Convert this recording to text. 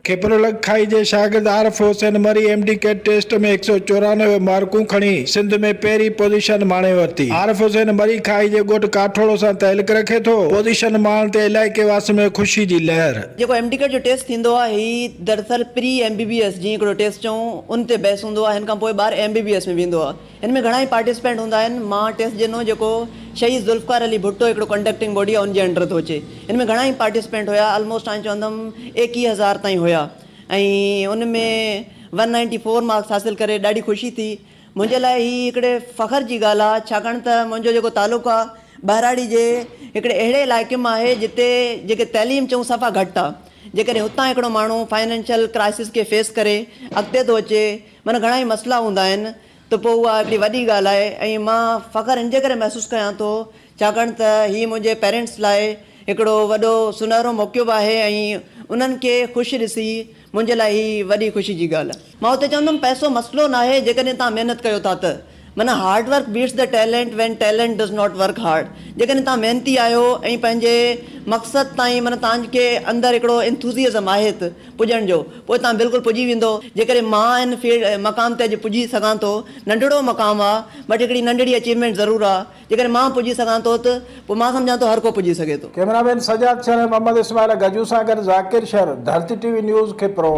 खेपरोलग खाई जे शागिर्द आरिफ हुसैन मरी एमडीकेट टेस्ट में 194 मार्कूं खणी सिंध में पहिरीं पोजीशन माणे वरिती। आरिफ हुसैन मरी खाई जे ॻोठ काठोड़ो सां तहलक रखे थो। पोजीशन माण ते इलाइक़े वासी में ख़ुशी जी लहर। जेको एमडीकेट जो टेस्ट थींदो आहे ही दरअसल प्री एमबीबीएस जीअं हिकिड़ो टेस्ट चऊं उन ते बेस हूंदो आहे। हिन खां पोइ ॿार एमबीबीएस में वेंदो आहे। हिन में घणा ई पार्टिसिपेंट हूंदा आहिनि। मां टेस्ट ॾिनो जेको शहीद ज़ुल्फ़कार अली भुट्टो हिकिड़ो कंडक्टिंग बॉडी आहे उनजे अंडर थो अचे। हिन में घणा ई पार्टिसिपेंट हुया, ऑलमोस्ट आउं चवंदमि 21,000 ताईं हुया ऐं उन में 194 मार्क्स हासिल करे ॾाढी ख़ुशी थी। मुंहिंजे लाइ ही हिकिड़े फ़ख्र जी ॻाल्हि आहे, छाकाणि त मुंहिंजो जेको तालुक़ु आहे बहिराड़ी जे हिकिड़े अहिड़े इलाइक़े मां आहे जिते जेके तइलीम चऊं सफ़ा घटि आहे। जेकॾहिं हुतां हिकिड़ो माण्हू फाइनेंशियल क्राइसिस खे फेस करे अॻिते थो अचे, माना घणा ई मसइला हूंदा आहिनि, त पोइ उहा हिकिड़ी वॾी ॻाल्हि आहे ऐं मां फ़ख्रु इन जे करे महसूसु कयां थो छाकाणि त हीअ मुंहिंजे पेरेंट्स लाइ हिकिड़ो वॾो सुनहरो मौक़ो बि आहे ऐं उन्हनि खे ख़ुशि ॾिसी मुंहिंजे लाइ ही वॾी ख़ुशी जी ॻाल्हि आहे। मां हुते चवंदुमि पैसो मसइलो न आहे जेकॾहिं तव्हां महिनत कयो था त, माना hard work beats the talent when talent does not work hard. जेकॾहिं तव्हां महिनती आहियो ऐं पंहिंजे मक़सद ताईं माना तव्हांखे अंदरि हिकिड़ो इंथुज़ियाज़म आहे त पुॼण जो, पोइ तव्हां बिल्कुलु पुॼी वेंदो। जेकॾहिं मां हिन मक़ाम ते अॼु पुॼी सघां थो, नंढिड़ो मक़ाम आहे बट हिकिड़ी नंढड़ी अचीवमेंट ज़रूरु आहे। जेकॾहिं मां पुॼी सघां थो त पोइ मां सम्झां थो हर को पुॼी सघे थो। कैमरामैन सजाद शर मोहम्मद इस्माइल गजू सां गॾु ज़ाकिर शर, धरती टीवी न्यूज़ खेपरो।